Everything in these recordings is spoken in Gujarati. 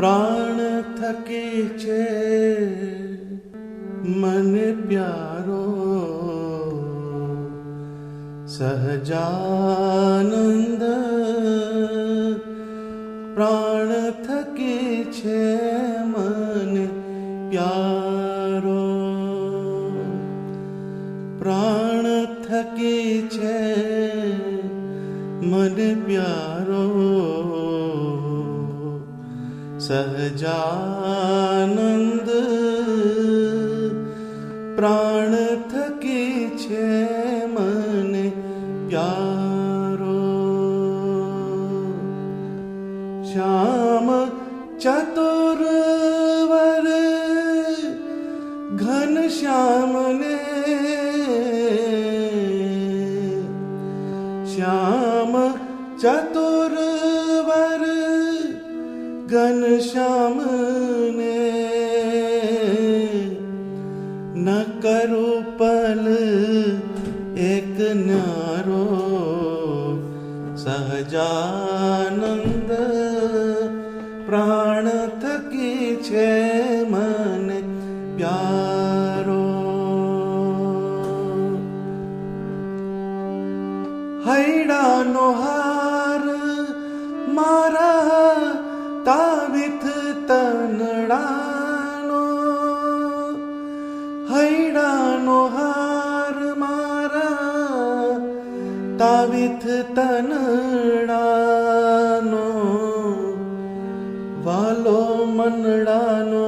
પ્રાણ થકે છે મને પ્યારો, સહજાનંદ પ્રાણ થકે છે મને પ્યારો, પ્રાણ થકે છે મને પ્યારો, સહજાનંદ પ્રાણ થકે છે મને પ્યારો, શ્યામ ચતુર્વર ઘન શ્યામને, શ્યામ ચતુર્વર ઘન શ્યામને ન કરું પલ એક ન્યારો, સહજાનંદ પ્રાણ થકી છે મને પ્યારો, હૈડાનો હાર મારા તાવિથ તનડાનો, હૈડાનો હાર મારા તાવિથ તનડાનો, વાલો મનડાનો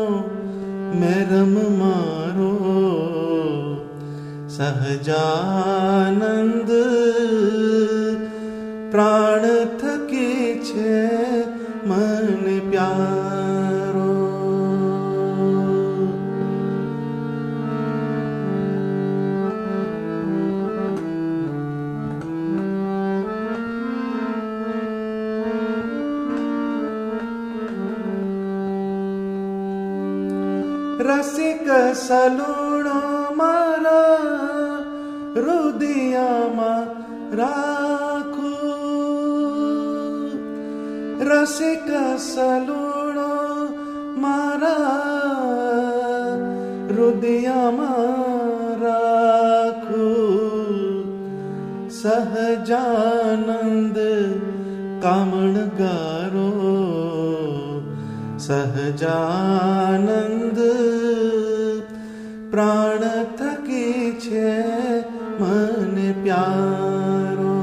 મેરમ મારો, સહજાનંદ પ્રાણ થકી છે મને પ્યારો, રસિક સલુણો મારા હૃદયમાં રાખું, રસિક સલુણો મારા હૃદયમાં રાખું, સહજાનંદ કામણગારો, સહજાનંદ પ્રાણ થકી છે મને પ્યારો,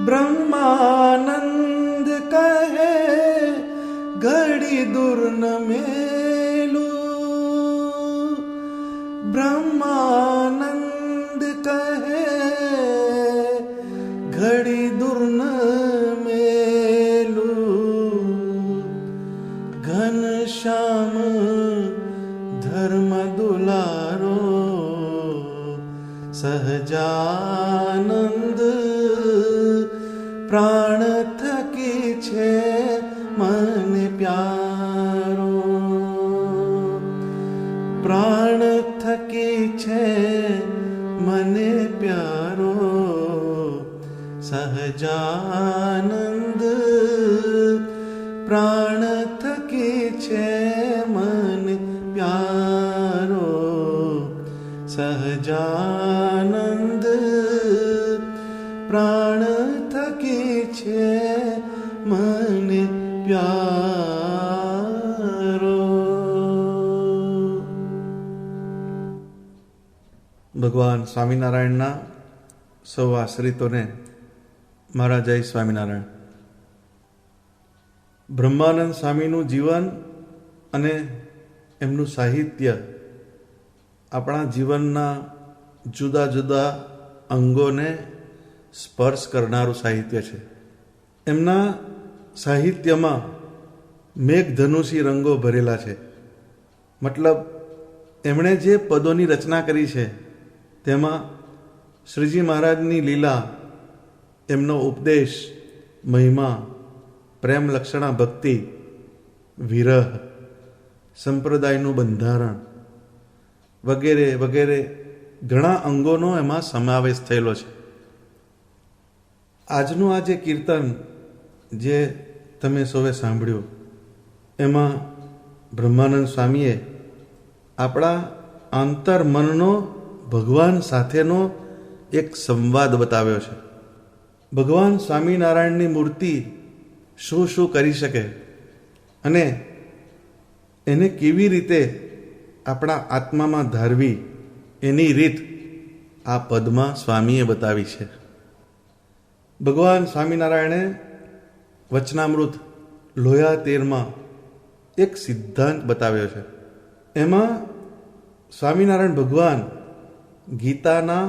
બ્રહ્માનંદ કહે ઘડી દૂર ન મેલું, બ્રહ્માનંદ કહે ઘડી દૂર ન મેલું, ઘન શ્યામ ધર્મ દુલારો, સહજાનંદ પ્રાણ થકી છે મને પ્યારો, પ્રાણ થકી છે મને પ્યારો, સહજાનંદ પ્રાણ થકી છે મને પ્યારો, સહજાનંદ પ્રાણ થકી છે મને પ્યારો. ભગવાન સ્વામિનારાયણના સૌ આશ્રિતોને મારા જય સ્વામિનારાયણ. બ્રહ્માનંદ સ્વામીનું જીવન અને એમનું સાહિત્ય આપણા જીવનના જુદા જુદા અંગોને સ્પર્શ કરનારું સાહિત્ય છે. એમના સાહિત્યમાં મેઘધનુષી રંગો ભરેલા છે. મતલબ એમણે જે પદોની રચના કરી છે તેમાં શ્રીજી મહારાજની લીલા, એમનો ઉપદેશ, મહિમા, પ્રેમ લક્ષણા ભક્તિ, વિરહ, સંપ્રદાયનું બંધારણ વગેરે વગેરે ઘણા અંગોનો એમાં સમાવેશ થયેલો છે. આજનું આ જે કીર્તન જે તમે સૌએ સાંભળ્યું એમાં બ્રહ્માનંદ સ્વામીએ આપણા અંતર્મનનો ભગવાન સાથેનો એક સંવાદ બતાવ્યો છે. ભગવાન સ્વામિનારાયણની મૂર્તિ શું શું કરી શકે અને એને કેવી રીતે આપણા આત્મામાં ધારવી એની રીત આ પદમાં સ્વામીએ બતાવી છે. ભગવાન સ્વામિનારાયણે વચનામૃત લોયા 13માં એક સિદ્ધાંત બતાવ્યો છે. એમાં સ્વામિનારાયણ ભગવાન ગીતાના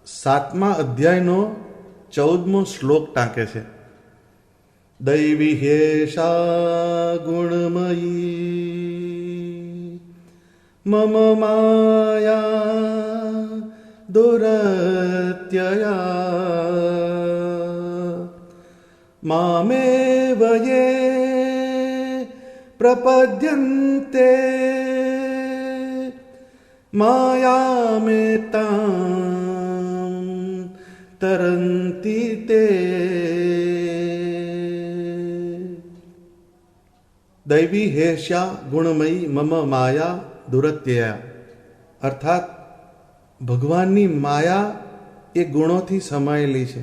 7મા અધ્યાયનો 14મો શ્લોક ટાંકે છે. દૈવી હેષા ગુણમયી મમ માયા દુરત્યયા મામેવ યે પ્રપદ્યન્તે માયામેતાં તરંતિ તે. દૈવી હેષ્યા ગુણમયી મમ માયા દુરત્યયા, અર્થાત ભગવાનની માયા એ ગુણોથી સમાયેલી છે.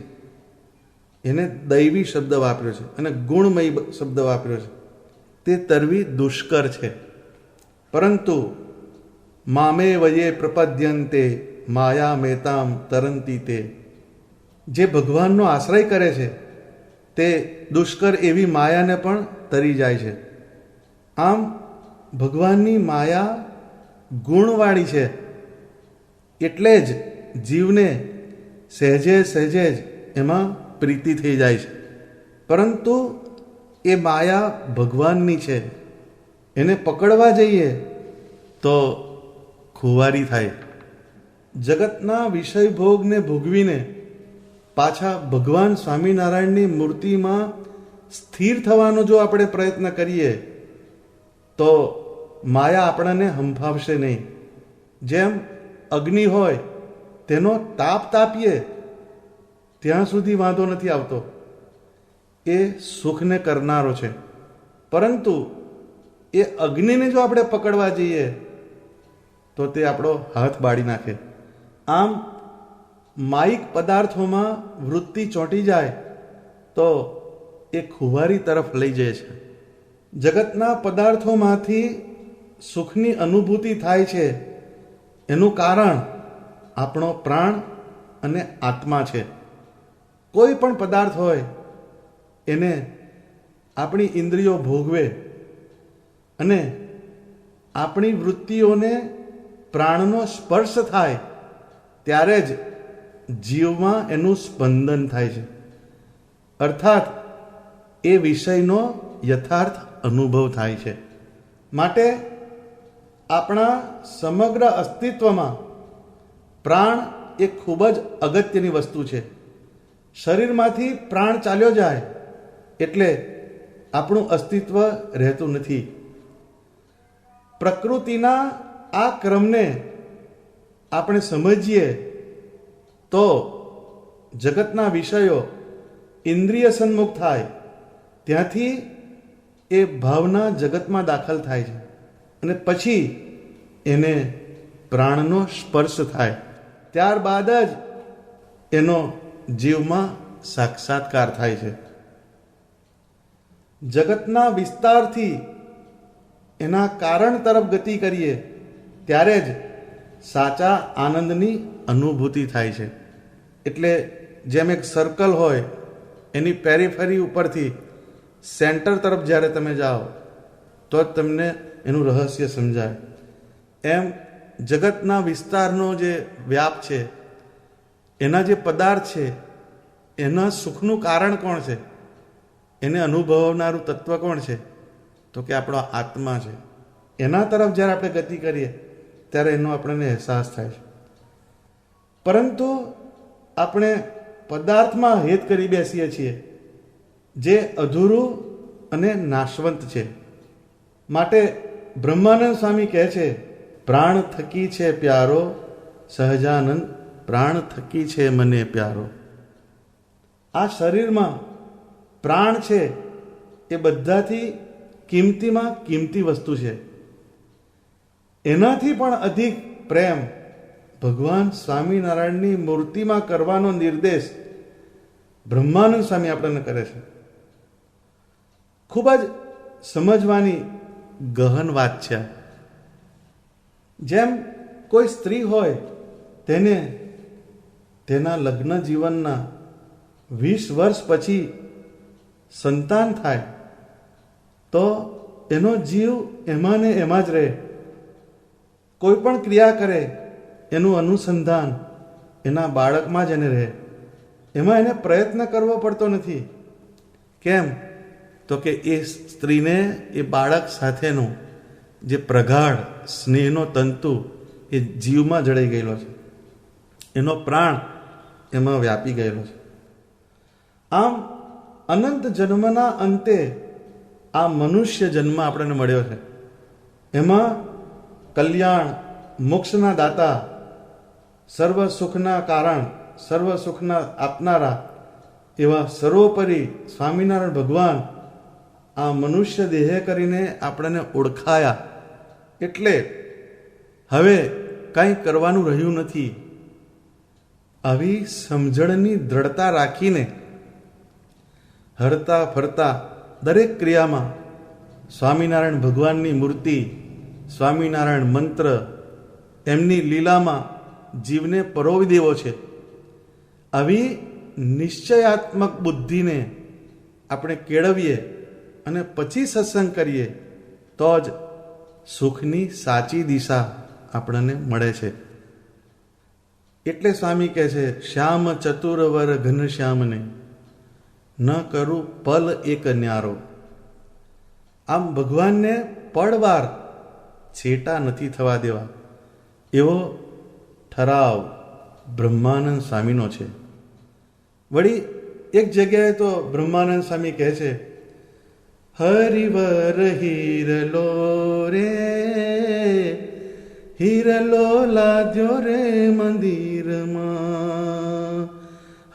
એને દૈવી શબ્દ વાપર્યો છે અને ગુણમયી શબ્દ વાપર્યો છે. તે તરવી દુષ્કર છે. પરંતુ મામે વયે પ્રપદ્યંતે માયા મેતામ તરંતી તે, જે ભગવાનનો આશ્રય કરે છે તે દુષ્કર એવી માયાને પણ તરી જાય છે. આમ ભગવાનની માયા ગુણવાળી છે એટલે જ જીવને સહેજે સહેજે જ એમાં પ્રીતિ થઈ જાય છે. પરંતુ એ માયા ભગવાનની છે, એને પકડવા જઈએ તો ખુવારી થાય. જગતના વિષય ભોગને ભોગવીને પાછા ભગવાન સ્વામિનારાયણની મૂર્તિમાં સ્થિર થવાનો જો આપણે પ્રયત્ન કરીએ તો માયા આપણને હંફાવશે નહીં. જેમ અગ્નિ હોય તેનો તાપ તાપીએ ત્યાં સુધી વાંધો નથી આવતો, એ સુખને કરનારો છે. પરંતુ એ અગ્નિને જો આપણે પકડવા જઈએ તો તે આપણો હાથ બાળી નાખે. આમ માયિક પદાર્થોમાં વૃત્તિ ચોંટી જાય તો એ ખુવારી તરફ લઈ જાય છે. જગતના પદાર્થોમાંથી સુખની અનુભૂતિ થાય છે એનું કારણ આપણો પ્રાણ અને આત્મા છે. કોઈ પણ પદાર્થ હોય એને આપણી ઇન્દ્રિયો ભોગવે અને આપણી વૃત્તિઓને પ્રાણનો સ્પર્શ થાય ત્યારે જ જીવમાં એનું સ્પંદન થાય છે. અર્થાત એ વિષયનો યથાર્થ અનુભવ થાય છે. માટે આપણા સમગ્ર અસ્તિત્વમાં પ્રાણ એ ખૂબ જ અગત્યની વસ્તુ છે. શરીરમાંથી પ્રાણ ચાલ્યો જાય એટલે આપણું અસ્તિત્વ રહેતું નથી. પ્રકૃતિના આ ક્રમને આપણે સમજીએ તો જગતના વિષયો ઇન્દ્રિય સન્મુખ થાય, ત્યાંથી એ ભાવના જગતમાં દાખલ થાય છે અને પછી એને પ્રાણનો સ્પર્શ થાય. ત્યારબાદ જ એનો જીવમાં સાક્ષાત્કાર થાય છે. જગતના વિસ્તારથી એના કારણ તરફ ગતિ કરીએ ત્યારે જ સાચા આનંદની અનુભૂતિ થાય છે. એટલે જેમ એક સર્કલ હોય એની પેરીફેરી ઉપરથી સેન્ટર તરફ જ્યારે તમે જાઓ તો જ તમને એનું રહસ્ય સમજાય. એમ જગતના વિસ્તારનો જે વ્યાપ છે, એના જે પદાર્થ છે, એના સુખનું કારણ કોણ છે, એને અનુભવનારું તત્વ કોણ છે, તો કે આપણો આત્મા છે. એના તરફ જ્યારે આપણે ગતિ કરીએ ત્યારે એનો આપણને અહેસાસ થાય છે. પરંતુ આપણે પદાર્થમાં હેત કરી બેસીએ છીએ જે અધૂરું અને નાશવંત છે. માટે બ્રહ્માનંદ સ્વામી કહે છે પ્રાણ થકી છે પ્યારો, સહજાનંદ પ્રાણ થકી છે મને પ્યારો. આ શરીરમાં પ્રાણ છે એ બધાથી કિંમતીમાં કિંમતી વસ્તુ છે. એનાથી પણ અધિક પ્રેમ ભગવાન સ્વામિનારાયણની મૂર્તિમાં કરવાનો નિર્દેશ બ્રહ્માનંદ સ્વામી આપણને કરે છે. ખૂબ જ સમજવાની ગહન વાત છે. જેમ કોઈ સ્ત્રી હોય તેને તેના લગ્ન જીવનના 20 વર્ષ પછી સંતાન થાય તો એનો જીવ એમાં ને એમાં જ રહે. કોઈ પણ ક્રિયા કરે એનું અનુસંધાન એના બાળકમાં જ એને રહે. એમાં એને પ્રયત્ન કરવો પડતો નથી. કેમ? તો કે એ સ્ત્રીને એ બાળક સાથેનું જે પ્રગાઢ સ્નેહનો તંતુ એ જીવમાં જડાઈ ગયેલો છે. એનો પ્રાણ એમાં વ્યાપી ગયેલો છે. આમ અનંત જન્મના અંતે આ મનુષ્ય જન્મ આપણને મળ્યો છે. એમાં કલ્યાણ, મોક્ષના દાતા, સર્વ સુખના કારણ, સર્વ સુખના આપનારા એવા સર્વોપરી સ્વામિનારાયણ ભગવાન આ મનુષ્ય દેહ કરીને આપણને ઓળખાયા. એટલે હવે કંઈ કરવાનું રહ્યું નથી. આવી સમજણની દ્રઢતા રાખીને હરતા ફરતા દરેક ક્રિયામાં સ્વામિનારાયણ ભગવાનની મૂર્તિ, સ્વામિનારાયણ મંત્ર, એમની લીલામાં જીવને પરોવી દેવો છે. આવી નિશ્ચયાત્મક બુદ્ધિને આપણે કેળવીએ અને પછી સત્સંગ કરીએ તો જ સુખની સાચી દિશા આપણને મળે છે. એટલે સ્વામી કહે છે, શ્યામ ચતુરવર ઘનશ્યામને ન કરું પલ એક ન્યારો. આમ ભગવાનને પળવાર છેટા નથી થવા દેવા એવો ઠરાવ બ્રહ્માનંદ સ્વામીનો છે. વળી એક જગ્યાએ તો બ્રહ્માનંદ સ્વામી કહે છે, હરિવર હીરલો રે, હીરલો લાદ્યો રે મંદિરમાં.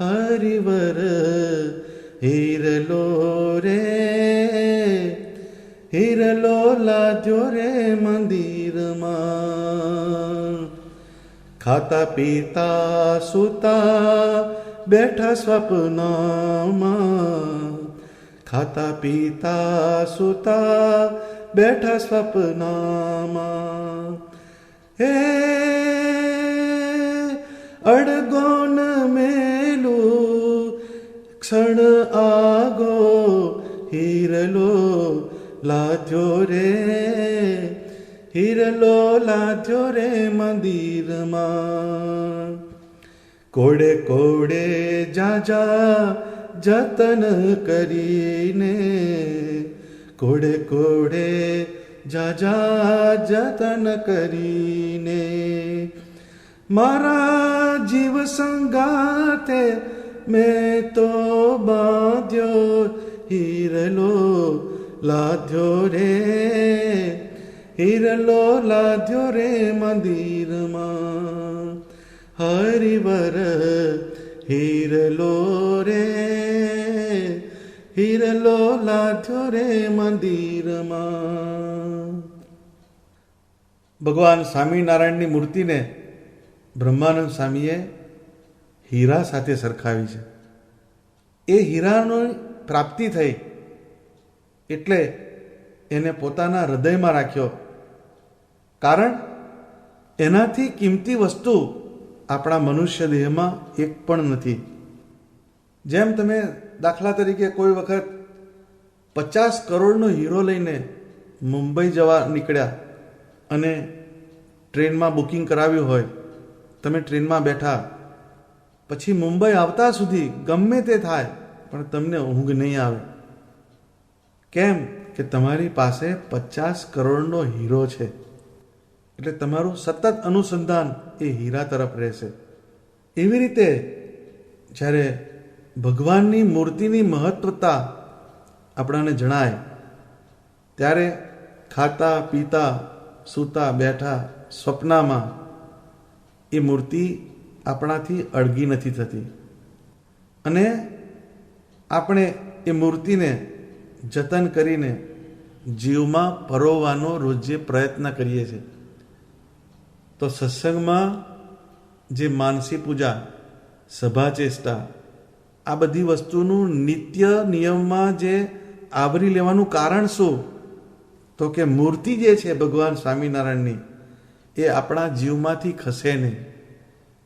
હરિવર હીરલો રે, હીરલો લાદ્યો રે મંદિરમાં. ખાતા પીતા સૂતા બેઠા સ્વપ્નમાં. ખાતા પીતા સૂતા બેઠા સ્વપ્નમાં. હે અડગોન મેલું ક્ષણ આગો, હીરલો લાદ્યો રે, હીરલો લાદ્યો રે મંદિરમાં. કોડે કોડે જાજા જતન કરીને, કોડે કોડે જાજા જતન કરીને. મારા જીવ સંગાતે મેં તો બાંધ્યો, હીરલો લાદ્યો રે, હીરલો લાદ્યો રે મંદિરમાં. હરિવર હીરલો રે, હીરલો લાદ્યો રે મંદિરમાં. ભગવાન સ્વામિનારાયણની મૂર્તિને બ્રહ્માનંદ સ્વામીએ હીરા સાથે સરખાવી છે. એ હીરાની પ્રાપ્તિ થઈ એટલે એને પોતાના હૃદયમાં રાખ્યો. કારણ એનાથી કિંમતી વસ્તુ આપણા મનુષ્ય દેહમાં એક પણ નથી. જેમ તમે દાખલા તરીકે કોઈ વખત 50 કરોડનો હીરો લઈને મુંબઈ જવા નીકળ્યા અને ટ્રેનમાં બુકિંગ કરાવ્યું હોય, તમે ટ્રેનમાં બેઠા, પછી મુંબઈ આવતા સુધી ગમે તે થાય પણ તમને ઊંઘ નહીં આવે. કેમ? કે તમારી પાસે 50 કરોડનો હીરો છે. એટલે તમારું સતત અનુસંધાન એ હીરા તરફ રહેશે. એવી રીતે જ્યારે ભગવાનની મૂર્તિની મહત્વતા આપણાને જણાય ત્યારે ખાતા પીતા સૂતા બેઠા સ્વપ્નમાં એ મૂર્તિ આપણાથી અળગી નથી થતી અને આપણે એ મૂર્તિને જતન કરીને જીવમાં પરોવવાનો રોજે પ્રયત્ન કરીએ છીએ. તો સત્સંગમાં જે માનસી પૂજા, સભા ચેષ્ટા, આ બધી વસ્તુનું નિત્ય નિયમમાં જે આવરી લેવાનું કારણ શું? તો કે મૂર્તિ જે છે ભગવાન સ્વામિનારાયણની એ આપણા જીવમાંથી ખસે નહીં,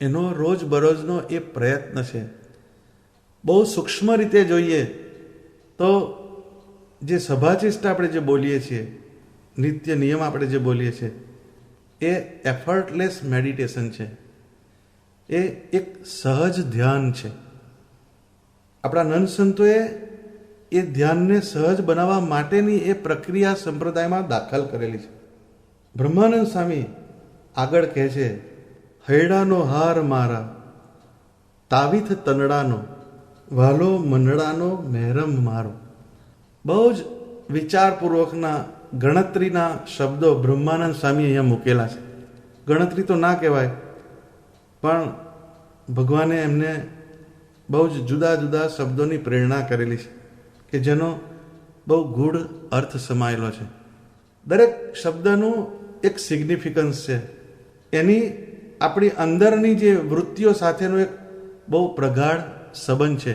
એનો રોજબરોજનો એ પ્રયત્ન છે. બહુ સૂક્ષ્મ રીતે જોઈએ તો જે સભાચેષ્ટા આપણે જે બોલીએ છીએ, નિત્ય નિયમ આપણે જે બોલીએ છીએ, એ એફર્ટલેસ મેડિટેશન છે. એ એક સહજ ધ્યાન છે. આપણા નંદ સંતોએ એ ધ્યાનને સહજ બનાવવા માટેની એ પ્રક્રિયા સંપ્રદાયમાં દાખલ કરેલી છે. બ્રહ્માનંદ સ્વામી આગળ કહે છે, હૈડાનો હાર મારા, તાવીથ તનડાનો, વાલો મનડાનો મહેરમ મારો. બહુ જ વિચારપૂર્વકના ગણતરીના શબ્દો બ્રહ્માનંદ સ્વામી અહીંયા મૂકેલા છે. ગણતરી તો ના કહેવાય, પણ ભગવાને એમને બહુ જ જુદા જુદા શબ્દોની પ્રેરણા કરેલી છે કે જેનો બહુ ગૂઢ અર્થ સમાયેલો છે. દરેક શબ્દનું એક સિગ્નિફિકન્સ છે. એની આપણી અંદરની જે વૃત્તિઓ સાથેનો એક બહુ પ્રગાઢ સંબંધ છે.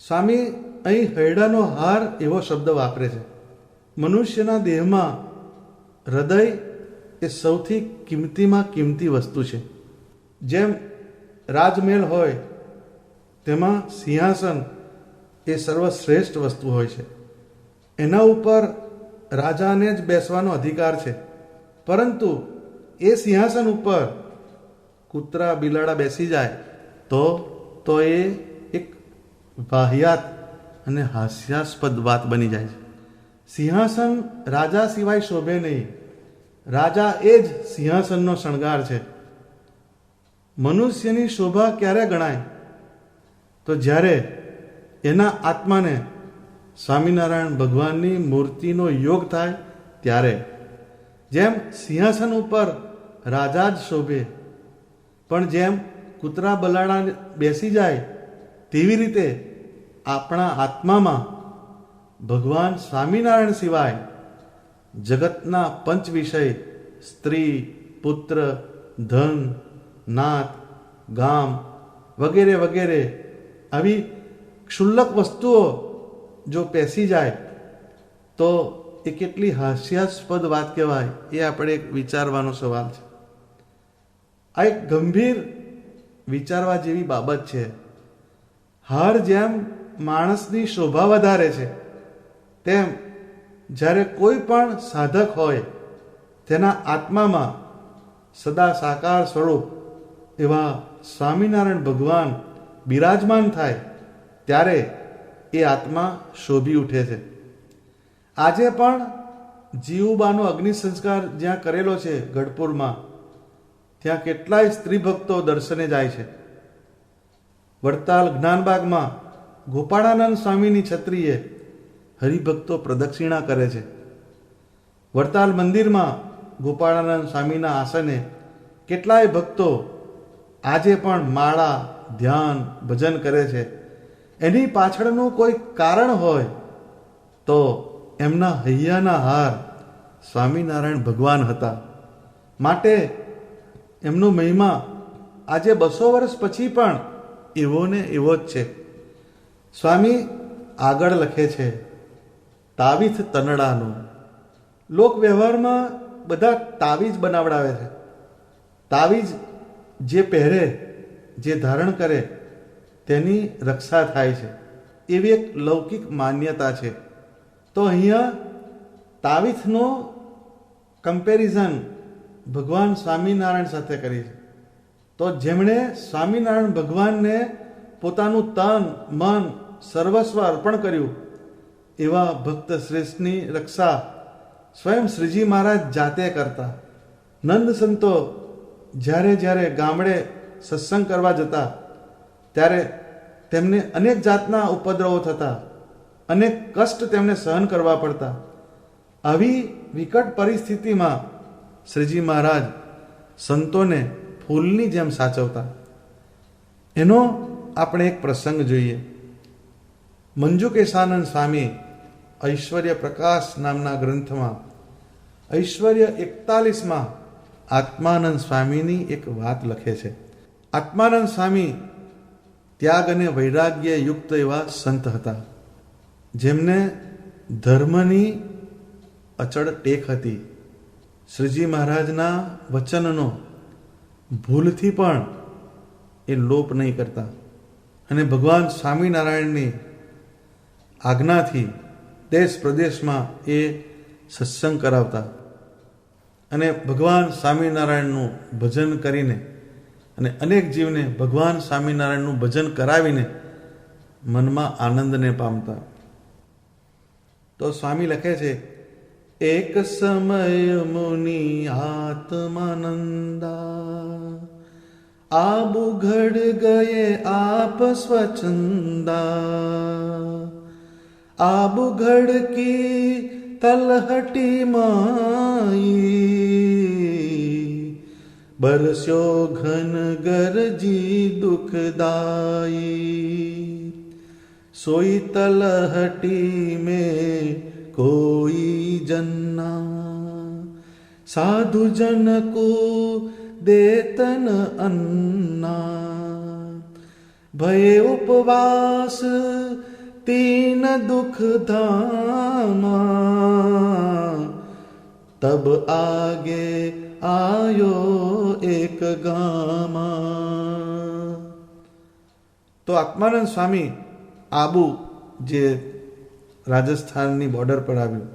સ્વામી અહીં હૈડાનો હાર એવો શબ્દ વાપરે છે. મનુષ્યના દેહમાં હૃદય એ સૌથી કિંમતીમાં કિંમતી વસ્તુ છે. જેમ રાજમહેલ હોય તેમાં સિંહાસન એ સર્વશ્રેષ્ઠ વસ્તુ હોય છે. એના ઉપર રાજાને જ બેસવાનો અધિકાર છે. પરંતુ એ સિંહાસન ઉપર કૂતરા બિલાડા બેસી જાય તો એ એક વાહિયાત અને હાસ્યાસ્પદ વાત બની જાય છે. સિંહાસન રાજા સિવાય શોભે નહીં. રાજા એ જ સિંહાસનનો શણગાર છે. મનુષ્યની શોભા ક્યારે ગણાય? તો જ્યારે એના આત્માને સ્વામિનારાયણ ભગવાનની મૂર્તિનો યોગ થાય ત્યારે. જેમ સિંહાસન ઉપર રાજા જ શોભે, પણ જેમ કૂતરા બલાડા બેસી જાય તેવી રીતે આપણા આત્મામાં ભગવાન સ્વામિનારાયણ સિવાય જગતના પંચ વિષય સ્ત્રી, પુત્ર, ધન, નાત, ગામ વગેરે વગેરે આવી ક્ષુલ્લક વસ્તુઓ જો પેસી જાય તો એ કેટલી હાસ્યાસ્પદ વાત કહેવાય, એ આપણે એક વિચારવાનો સવાલ છે. આ એક ગંભીર વિચારવા જેવી બાબત છે. હાર જેમ માણસની શોભા વધારે છે, તેમ જ્યારે કોઈ પણ સાધક હોય તેના આત્મામાં સદા સાકાર સ્વરૂપ એવા સ્વામિનારાયણ ભગવાન બિરાજમાન થાય ત્યારે એ આત્મા શોભી ઉઠે છે. આજે પણ જીવુબાનો અગ્નિ સંસ્કાર જ્યાં કરેલો છે ગઢપુરમાં, ત્યાં કેટલાય સ્ત્રી ભક્તો દર્શને જાય છે. વડતાલ જ્ઞાનબાગમાં ગોપાળાનંદ સ્વામીની છત્રીએ હરિભક્તો પ્રદક્ષિણા કરે છે. વડતાલ મંદિરમાં ગોપાળાનંદ સ્વામીના આસને કેટલાય ભક્તો આજે પણ માળા, ધ્યાન, ભજન કરે છે. એની પાછળનું કોઈ કારણ હોય તો એમના હૈયાના હાર સ્વામિનારાયણ ભગવાન હતા. માટે એમનો મહિમા આજે 200 વર્ષ પછી પણ એવો ને એવો જ છે. સ્વામી આગળ લખે છે, તાવીથ તનડાનો. લોક વ્યવહારમાં બધા તાવીજ બનાવડાવે છે. તાવીજ જે પહેરે, જે ધારણ કરે તેની રક્ષા થાય છે, એવી એક લૌકિક માન્યતા છે. તો અહીંયા તાવીથનો કમ્પેરિઝન ભગવાન સ્વામિનારાયણ સાથે કરી છે. તો જેમણે સ્વામિનારાયણ ભગવાનને પોતાનું તન, મન, સર્વસ્વ અર્પણ કર્યું એવા ભક્ત શ્રેષ્ઠની રક્ષા સ્વયં શ્રીજી મહારાજ જાતે કરતા. નંદ સંતો જ્યારે ગામડે સત્સંગ કરવા જતા ત્યારે તેમને અનેક જાતના ઉપદ્રવો થતા, અનેક કષ્ટ તેમને સહન કરવા પડતા. આવી વિકટ પરિસ્થિતિમાં શ્રીજી મહારાજ સંતોને ફૂલની જેમ સાચવતા. એનો આપણે એક પ્રસંગ જોઈએ. મંજુકેશાનંદ સ્વામી ઐશ્વર્ય પ્રકાશ નામના ગ્રંથમાં ઐશ્વર્ય 41માં આત્માનંદ સ્વામીની એક વાત લખે છે. આત્માનંદ સ્વામી ત્યાગ અને વૈરાગ્ય યુક્ત એવા સંત હતા, જેમને ધર્મની અચળ ટેક હતી. શ્રીજી મહારાજના વચનનો ભૂલથી પણ એ લોપ નહીં કરતા અને ભગવાન સ્વામિનારાયણની આજ્ઞાથી દેશ પ્રદેશમાં એ સત્સંગ કરાવતા અને ભગવાન સ્વામિનારાયણનું ભજન કરીને અને અનેક જીવને ભગવાન સ્વામિનારાયણનું ભજન કરાવીને મનમાં આનંદને પામતા. તો સ્વામી લખે છે, એક સમય મુનિ આત્માનંદા આબુ ઘડ ગયે આપ સ્વચ્છંદા આબુ ઘડ કી તલહટી માઈ બરસ્યો ઘન ગરજી દુઃખદાઈ સોઈ તલહટી में कोई जन्ना साधु जन को देतन अन्ना भय उपवास तीन दुख धामा तब आगे आयो एक गामा. તો આત્માનંદ સ્વામી આબુ જે રાજસ્થાનની બોર્ડર પર આવ્યું,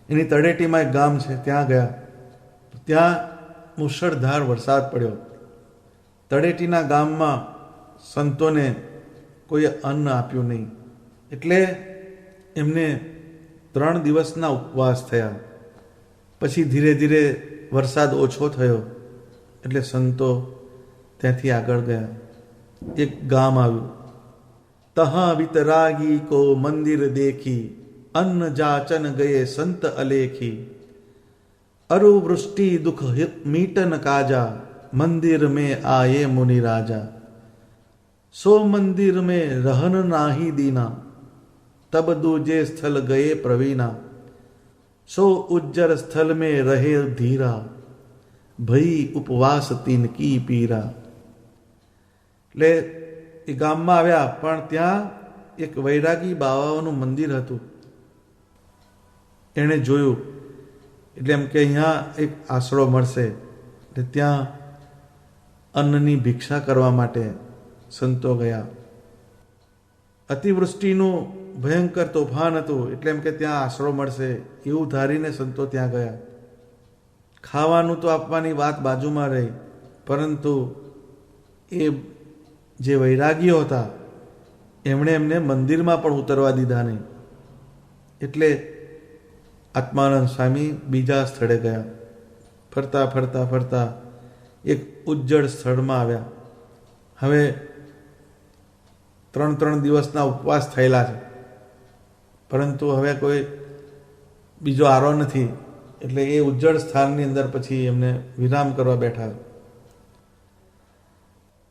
એની તળેટીમાં એક ગામ છે, ત્યાં ગયા. ત્યાં મુશળધાર વરસાદ પડ્યો. તળેટીના ગામમાં સંતોને કોઈ અન્ન આપ્યું નહીં, એટલે એમને 3 દિવસના ઉપવાસ થયા. પછી ધીરે ધીરે વરસાદ ઓછો થયો એટલે સંતો ત્યાંથી આગળ ગયા. એક ગામ આવ્યું. તહા વિતરાગી કો મંદિર દેખી અન્ન જાચન ગયે સંત અલેખી અરુ વૃષ્ટિ દુઃખ મીટન કાજા મંદિર में आए मुनि राजा सो मंदिर में रहन नाही दीना तब दूजे स्थल गए प्रवीणा सो उज्जर स्थल में रहे धीरा भई उपवास तिनकी पीरा. એટલે એ ગામમાં આવ્યા, પણ ત્યાં એક વૈરાગી બાવાઓનું મંદિર હતું. એણે જોયું એટલે એમ કે અહીંયા એક આશરો મળશે, એટલે ત્યાં અન્નની ભિક્ષા કરવા માટે સંતો ગયા. અતિવૃષ્ટિનું ભયંકર તોફાન હતું, એટલે એમ કે ત્યાં આશરો મળશે એવું ધારીને સંતો ત્યાં ગયા. ખાવાનું તો આપવાની વાત બાજુમાં રહી, પરંતુ એ જે વૈરાગીઓ હતા એમણે એમને મંદિરમાં પણ ઉતરવા દીધા નહીં. એટલે આત્માનંદ સ્વામી બીજા સ્થળે ગયા. ફરતા ફરતા ફરતા એક ઉજ્જડ સ્થળમાં આવ્યા. હવે 3 દિવસના ઉપવાસ થયેલા છે, પરંતુ હવે કોઈ બીજો આરો નથી, એટલે એ ઉજ્જડ સ્થાનની અંદર પછી એમને વિરામ કરવા બેઠા.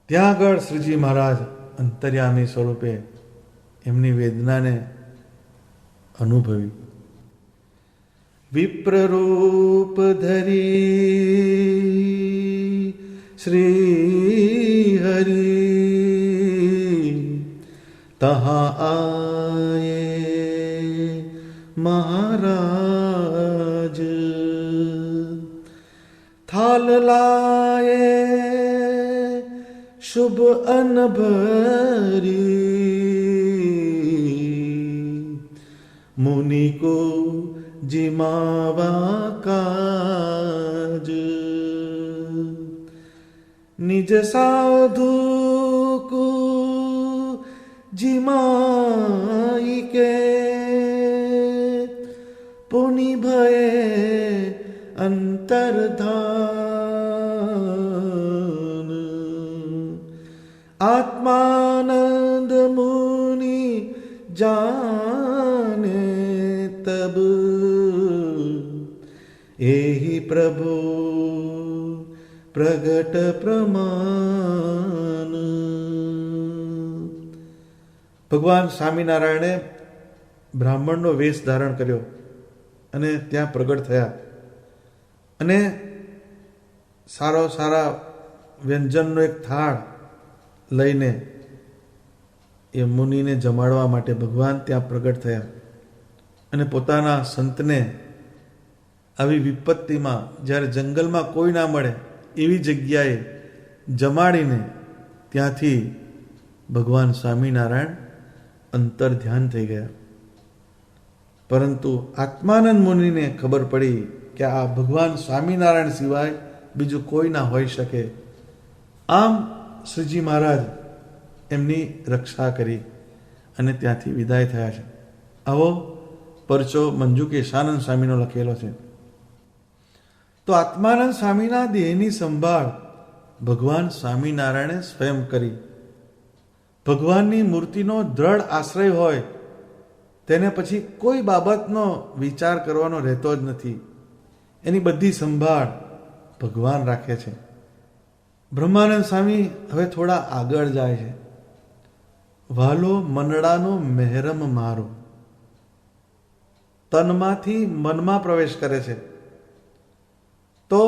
ત્યાં આગળ શ્રીજી મહારાજ અંતર્યામી સ્વરૂપે એમની વેદનાને અનુભવી. વિપ્રરૂપ ધરી શ્રી હરિ તહા આયે મહારાજ થાલ લાયે शुभ अन भरी मुनि को जिमावा काज निज साधु को जिमाई के पुनि भये अंतर्धान आत्मानंद मुनि जाने तब एहि प्रभु પ્રગટ પ્રમાણ. ભગવાન સ્વામિનારાયણે બ્રાહ્મણનો વેશ ધારણ કર્યો અને ત્યાં પ્રગટ થયા અને સારા વ્યંજનનો એક થાળ લઈને એ મુનિને જમાડવા માટે ભગવાન ત્યાં પ્રગટ થયા અને પોતાના સંતને આવી વિપત્તિમાં જ્યારે જંગલમાં કોઈ ના મળે એવી જગ્યાએ જમાડીને ત્યાંથી ભગવાન સ્વામિનારાયણ અંતર ધ્યાન થઈ ગયા. પરંતુ આત્માનંદ મુનિને ખબર પડી કે આ ભગવાન સ્વામિનારાયણ સિવાય બીજું કોઈ ના હોઈ શકે. આમ શ્રીજી મહારાજ એમની રક્ષા કરી અને ત્યાંથી વિદાય થયા છે. આવો પરચો મંજુકેશાનંદ સ્વામીનો લખેલો છે. તો આત્માનંદ સ્વામીના દેહની સંભાળ ભગવાન સ્વામિનારાયણે સ્વયં કરી. ભગવાનની મૂર્તિનો દ્રઢ આશ્રય હોય તેને પછી કોઈ બાબતનો વિચાર કરવાનો રહેતો જ નથી. એની બધી સંભાળ ભગવાન રાખે છે. બ્રહ્માનંદ સ્વામી હવે થોડા આગળ જાય છે. વાલો મનડાનો મહેરમ મારો, તનમાંથી મનમાં પ્રવેશ કરે છે. તો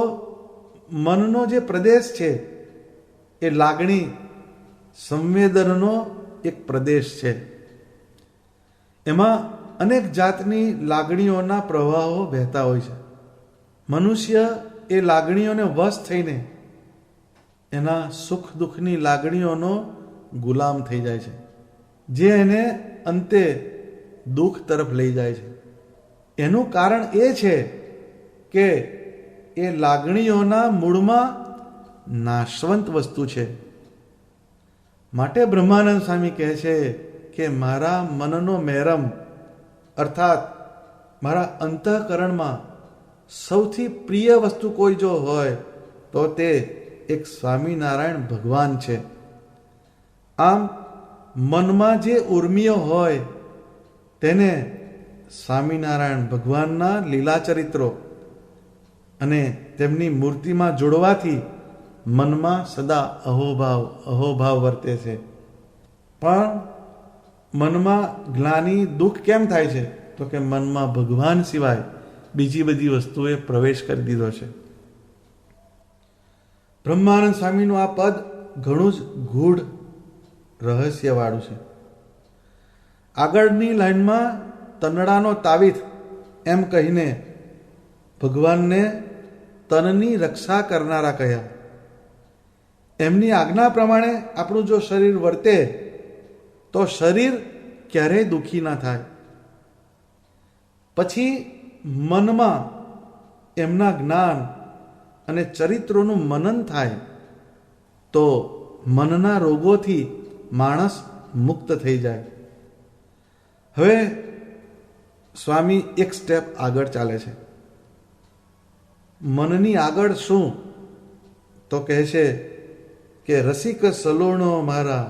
મનનો જે પ્રદેશ છે એ લાગણી સંવેદનનો એક પ્રદેશ છે. એમાં અનેક જાતની લાગણીઓના પ્રવાહો વહેતા હોય છે. મનુષ્ય એ લાગણીઓને વશ થઈને એના સુખ દુઃખની લાગણીઓનો ગુલામ થઈ જાય છે, જે એને અંતે દુઃખ તરફ લઈ જાય છે. એનું કારણ એ છે કે એ લાગણીઓના મૂળમાં નાશવંત વસ્તુ છે. માટે બ્રહ્માનંદ સ્વામી કહે છે કે મારા મનનો મહેરમ અર્થાત મારા અંતઃકરણમાં સૌથી પ્રિય વસ્તુ કોઈ જો હોય તો તે એક સ્વામિનારાયણ ભગવાન છે. આમ મનમાં જે ઉર્મિઓ હોય તેને સ્વામિનારાયણ ભગવાનના લીલા ચરિત્રો અને તેમની મૂર્તિમાં જોડવાથી મનમાં સદા અહોભાવ વર્તે છે. પણ મનમાં ગ્લાની દુઃખ કેમ થાય છે? તો કે મનમાં ભગવાન સિવાય બીજી બધી વસ્તુએ પ્રવેશ કરી દીધો છે. બ્રહ્માનંદ સ્વામીનું આ પદ ઘણું જ ગૂઢ રહસ્યવાળું છે. આગળની લાઈનમાં તનડાનો તાવીથ એમ કહીને ભગવાનને તનની રક્ષા કરનારા કહ્યા. એમની આજ્ઞા પ્રમાણે આપણું જો શરીર વર્તે તો શરીર ક્યારેય દુઃખી ના થાય. પછી મનમાં એમના જ્ઞાન અને ચરિત્રોનું મનન થાય તો મનના રોગોથી માણસ મુક્ત થઈ જાય. હવે સ્વામી એક સ્ટેપ આગળ ચાલે છે. મનની આગળ શું? તો કહે છે કે રસિક સલોણો મારા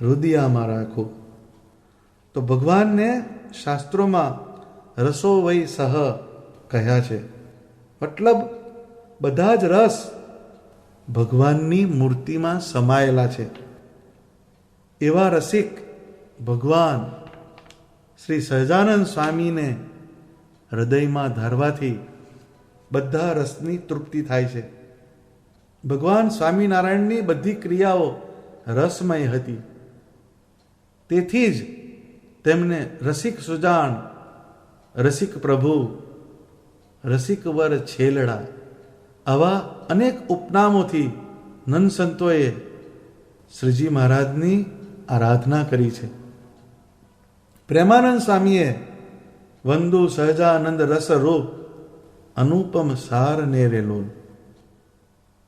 હૃદયામાં રાખો. તો ભગવાનને શાસ્ત્રોમાં રસો વૈ સહ કહ્યા છે. મતલબ બધા જ રસ ભગવાનની મૂર્તિમાં સમાયેલા છે. એવા રસિક ભગવાન શ્રી સહજાનંદ સ્વામીને હૃદયમાં ધારવાથી બધા રસની તૃપ્તિ થાય છે. ભગવાન સ્વામિનારાયણની બધી ક્રિયાઓ રસમય હતી. તેથી જ તેમને રસિક સુજાન, રસિક પ્રભુ, રસિક વર છેલડા આવા અનેક ઉપનામોથી નંદ સંતોએ શ્રીજી મહારાજની આરાધના કરી છે. પ્રેમાનંદ સ્વામીએ વંદુ સહજાનંદ રસ રૂપ અનુપમ સાર નેરેલો.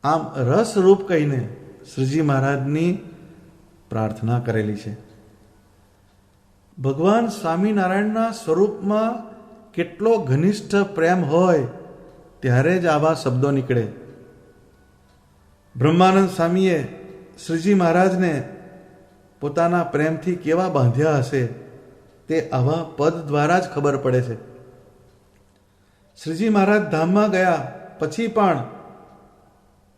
આમ રસ રૂપ કહીને શ્રીજી મહારાજની પ્રાર્થના કરેલી છે. ભગવાન સ્વામિનારાયણના સ્વરૂપમાં કેટલો ઘનિષ્ઠ પ્રેમ હોય ત્યારે જ આવા શબ્દો નીકળે. બ્રહ્માનંદ સ્વામીએ શ્રીજી મહારાજને પોતાના પ્રેમથી કેવા બાંધ્યા હશે તે આવા પદ દ્વારા જ ખબર પડે છે. શ્રીજી મહારાજ ધામમાં ગયા પછી પણ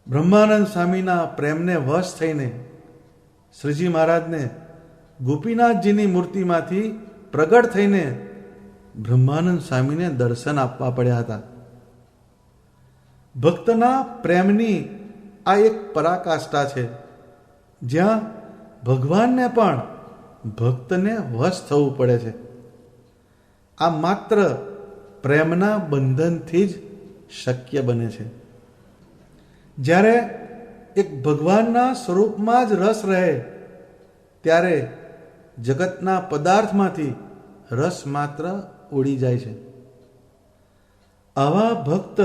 બ્રહ્માનંદ સ્વામીના પ્રેમને વશ થઈને શ્રીજી મહારાજને ગોપીનાથજીની મૂર્તિમાંથી પ્રગટ થઈને બ્રહ્માનંદ સ્વામીને દર્શન આપવા પડ્યા હતા. ભક્તના પ્રેમની આ એક પરાકાષ્ઠા છે, જ્યાં ભગવાનને પણ ભક્તને વશ થવું પડે છે. આ માત્ર પ્રેમના બંધનથી જ શક્ય બને છે. જ્યારે એક ભગવાનના સ્વરૂપમાં જ રસ રહે ત્યારે જગતના પદાર્થમાંથી રસ માત્ર ઉડી જાય છે. આવા ભક્ત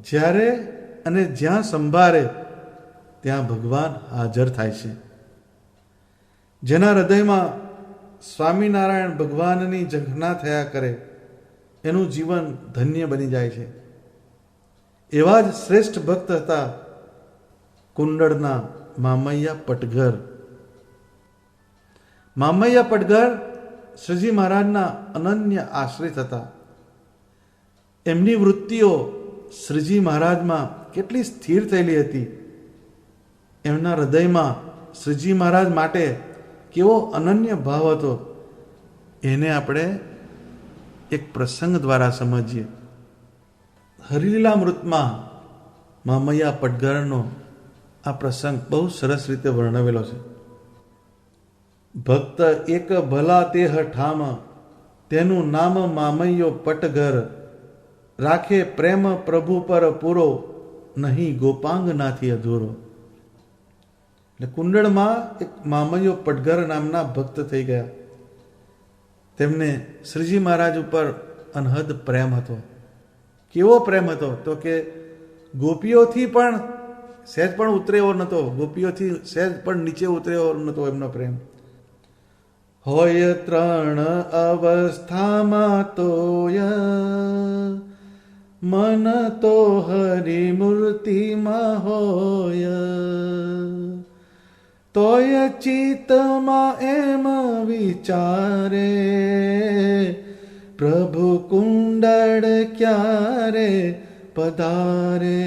જ્યારે અને જ્યાં સંભાળે ત્યાં ભગવાન હાજર થાય છે. જેના હૃદયમાં સ્વામિનારાયણ ભગવાનની ઝંખના થયા કરે એનું જીવન ધન્ય બની જાય છે. એવા જ શ્રેષ્ઠ ભક્ત હતા કુંડળના મામૈયા પટઘર. મામૈયા પટઘર શ્રીજી મહારાજના અનન્ય આશ્રિત હતા. એમની વૃત્તિઓ શ્રીજી મહારાજમાં કેટલી સ્થિર થયેલી હતી. એમના હૃદયમાં શ્રીજી મહારાજ માટે કેવો અનન્ય ભાવ હતો, એને આપણે એક પ્રસંગ દ્વારા સમજીએ. હરિલીલામૃતમાં મામૈયા પટઘરનો આ પ્રસંગ બહુ સરસ રીતે વર્ણવેલો છે. ભક્ત એક ભલા તેહ ઠામ, તેનું નામ મામૈયો પટઘર, રાખે પ્રેમ પ્રભુ પર પૂરો, નહીં ગોપાંગનાથી અધૂરો. એટલે કુંડળમાં એક મામૈયો પટઘર નામના ભક્ત થઈ ગયા. તેમને શ્રીજી મહારાજ ઉપર અનહદ પ્રેમ હતો. કેવો પ્રેમ હતો તો કે ગોપીઓથી પણ સહેજ પણ ઉતરે એવો નહોતો, ગોપીઓથી સહેજ પણ નીચે ઉતરે એવો નહોતો એમનો પ્રેમ. હોય ત્રણ અવસ્થામાં તોય, મન તો હરિ મૂર્તિમાં હોય, તોય ચિત્તમાં એમ વિચારે, પ્રભુ કુંડળ ક્યારે પધારે,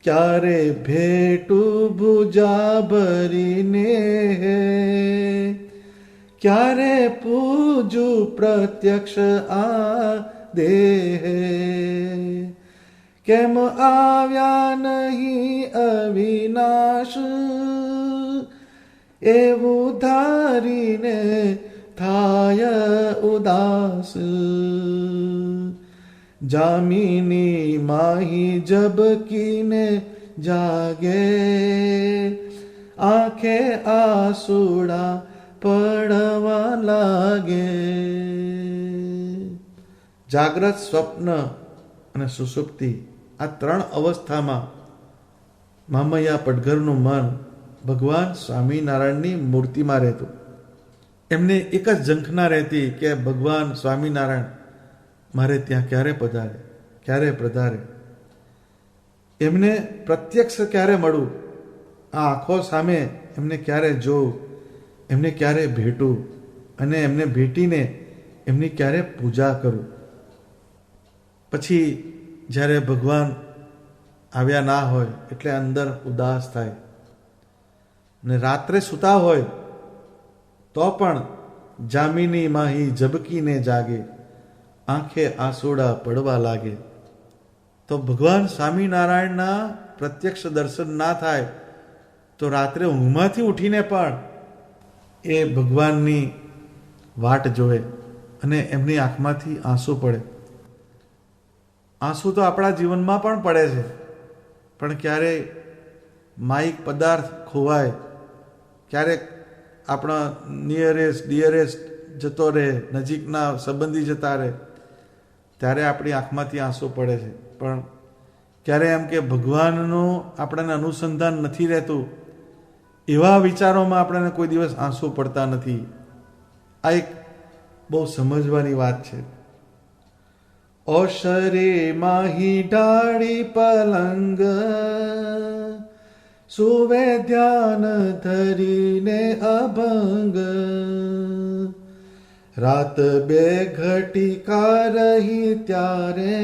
ક્યારે ભેટું ભુજા ભરીને, ક્યારે પૂજું પ્રત્યક્ષ આ દેહ, કેમ આવ્યા નહીં અવિનાશ, એવું ધારીને થાય ઉદાસ. જામીની માહી જબકીને જાગે, આંખે આસુડા પડવા લાગે. જાગ્રત, સ્વપ્ન અને સુષુપ્તિ, આ ત્રણ અવસ્થામાં મામૈયા પટઘરનું મન ભગવાન સ્વામિનારાયણની મૂર્તિમાં રહેતું. એમને એક જ ઝંખના રહેતી કે ભગવાન સ્વામિનારાયણ મારે ત્યાં ક્યારે પધારે, ક્યારે પધારે. એમને પ્રત્યક્ષ ક્યારે મળું, આ આંખો સામે એમને ક્યારે જોઉં, એમને ક્યારે ભેટું અને એમને ભેટીને એમની ક્યારે પૂજા કરું. પછી જ્યારે ભગવાન આવ્યા ના હોય એટલે અંદર ઉદાસ થાય, ને રાત્રે સૂતા હોય તો પણ જામીની માહી ઝબકીને જાગે, આંખે આંસુડા પડવા લાગે. તો ભગવાન સ્વામિનારાયણના પ્રત્યક્ષ દર્શન ના થાય તો રાત્રે ઊંઘમાંથી ઉઠીને પણ એ ભગવાનની વાટ જોવે અને એમની આંખમાંથી આંસુ પડે. આંસુ તો આપણા જીવનમાં પણ પડે છે, પણ ક્યારેય માયિક પદાર્થ ખોવાય, ક્યારેક આપણા નિયરેસ્ટ ડિયરેસ્ટ જતો રહે, નજીકના સંબંધી જતા રહે, ત્યારે આપણી આંખમાંથી આંસુ પડે છે. પણ ક્યારે એમ કે ભગવાનનું આપણને અનુસંધાન નથી રહેતું, એવા વિચારોમાં આપણને કોઈ દિવસ આંસુ પડતા નથી. આ એક બહુ સમજવાની વાત છે. ઓશરે માહી ઢાળી પલંગ, સુવે ધ્યાન ધરીને અભંગ, રાત બે ઘટિકા રહી ત્યારે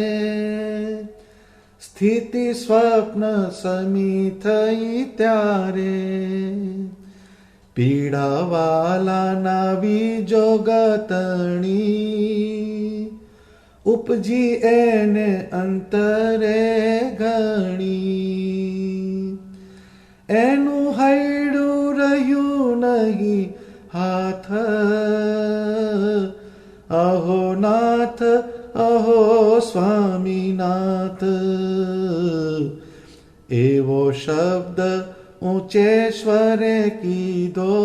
સ્થિતિ સ્વપ્ન સમી થઈ ત્યારે પીડાવાલા નાવી જોગતણી ઉપજી એને અંતરે ઘણી એનું હૈડું રહ્યું નહીં હાથ અહો નાથ અહો સ્વામીનાથ એવો શબ્દ ઊંચેશ્વરે કીધો